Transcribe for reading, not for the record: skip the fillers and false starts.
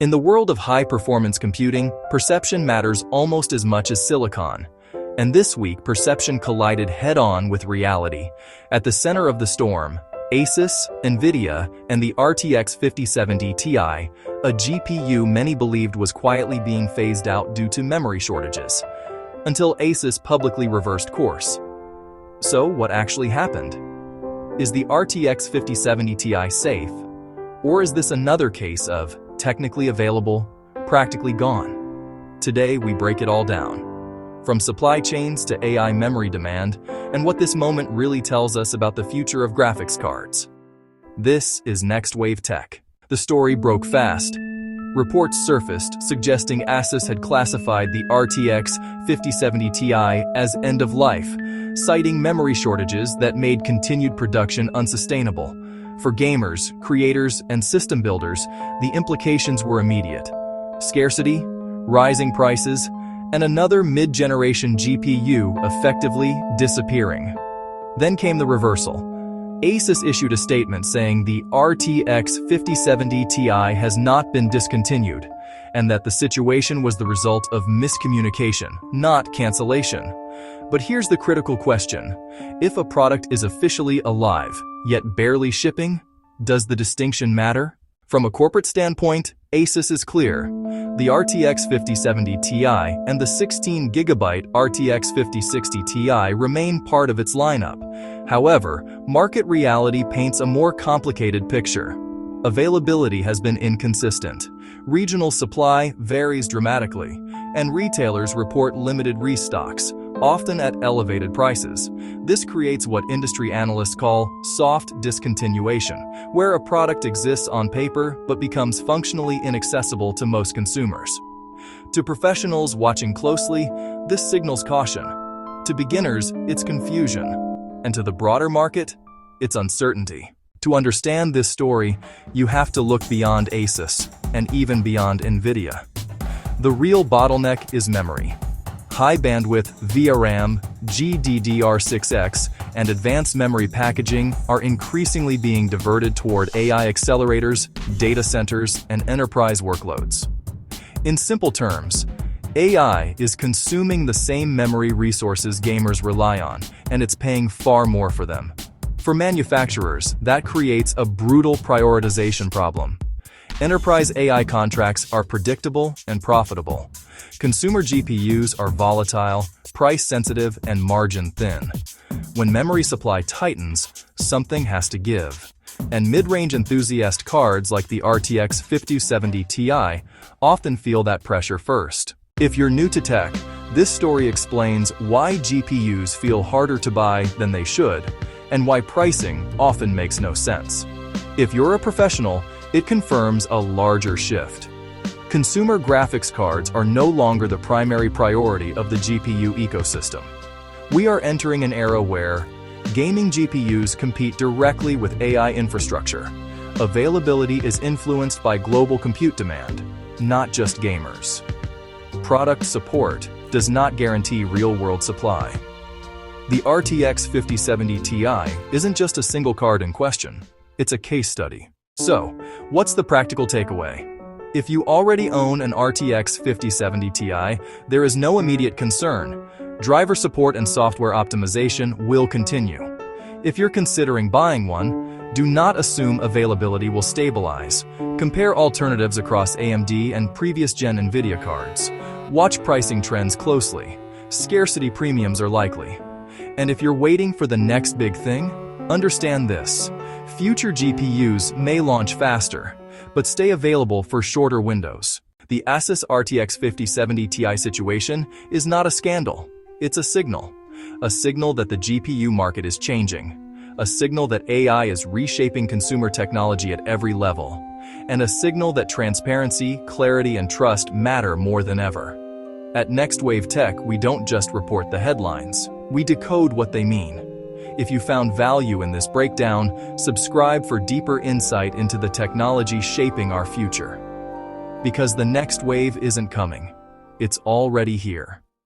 In the world of high-performance computing, perception matters almost as much as silicon. And this week, perception collided head-on with reality. At the center of the storm, ASUS, NVIDIA, and the RTX 5070 Ti, a GPU many believed was quietly being phased out due to memory shortages, until ASUS publicly reversed course. So, what actually happened? Is the RTX 5070 Ti safe? Or is this another case of technically available, practically gone? Today, we break it all down. From supply chains to AI memory demand, and what this moment really tells us about the future of graphics cards. This is NextWave Tech. The story broke fast. Reports surfaced suggesting ASUS had classified the RTX 5070 Ti as end of life, citing memory shortages that made continued production unsustainable. For gamers, creators, and system builders, the implications were immediate. Scarcity, rising prices, and another mid-generation GPU effectively disappearing. Then came the reversal. ASUS issued a statement saying the RTX 5070 Ti has not been discontinued, and that the situation was the result of miscommunication, not cancellation. But here's the critical question. If a product is officially alive, yet barely shipping, does the distinction matter? From a corporate standpoint, ASUS is clear. The RTX 5070 Ti and the 16GB RTX 5060 Ti remain part of its lineup. However, market reality paints a more complicated picture. Availability has been inconsistent. Regional supply varies dramatically, and retailers report limited restocks, often at elevated prices. This creates what industry analysts call soft discontinuation, where a product exists on paper but becomes functionally inaccessible to most consumers. To professionals watching closely, this signals caution. To beginners, it's confusion. And to the broader market, it's uncertainty. To understand this story, you have to look beyond ASUS and even beyond NVIDIA. The real bottleneck is memory. High-bandwidth VRAM, GDDR6X, and advanced memory packaging are increasingly being diverted toward AI accelerators, data centers, and enterprise workloads. In simple terms, AI is consuming the same memory resources gamers rely on, and it's paying far more for them. For manufacturers, that creates a brutal prioritization problem. Enterprise AI contracts are predictable and profitable. Consumer GPUs are volatile, price-sensitive, and margin-thin. When memory supply tightens, something has to give. And mid-range enthusiast cards like the RTX 5070 Ti often feel that pressure first. If you're new to tech, this story explains why GPUs feel harder to buy than they should, and why pricing often makes no sense. If you're a professional, it confirms a larger shift. Consumer graphics cards are no longer the primary priority of the GPU ecosystem. We are entering an era where gaming GPUs compete directly with AI infrastructure. Availability is influenced by global compute demand, not just gamers. Product support does not guarantee real-world supply. The RTX 5070 Ti isn't just a single card in question, it's a case study. So, what's the practical takeaway? If you already own an RTX 5070 Ti, there is no immediate concern. Driver support and software optimization will continue. If you're considering buying one, do not assume availability will stabilize. Compare alternatives across AMD and previous-gen NVIDIA cards. Watch pricing trends closely. Scarcity premiums are likely. And if you're waiting for the next big thing, understand this. Future GPUs may launch faster, but stay available for shorter windows. The ASUS RTX 5070 Ti situation is not a scandal. It's a signal. A signal that the GPU market is changing. A signal that AI is reshaping consumer technology at every level. And a signal that transparency, clarity, and trust matter more than ever. At NextWave Tech, we don't just report the headlines. We decode what they mean. If you found value in this breakdown, subscribe for deeper insight into the technology shaping our future. Because the next wave isn't coming. It's already here.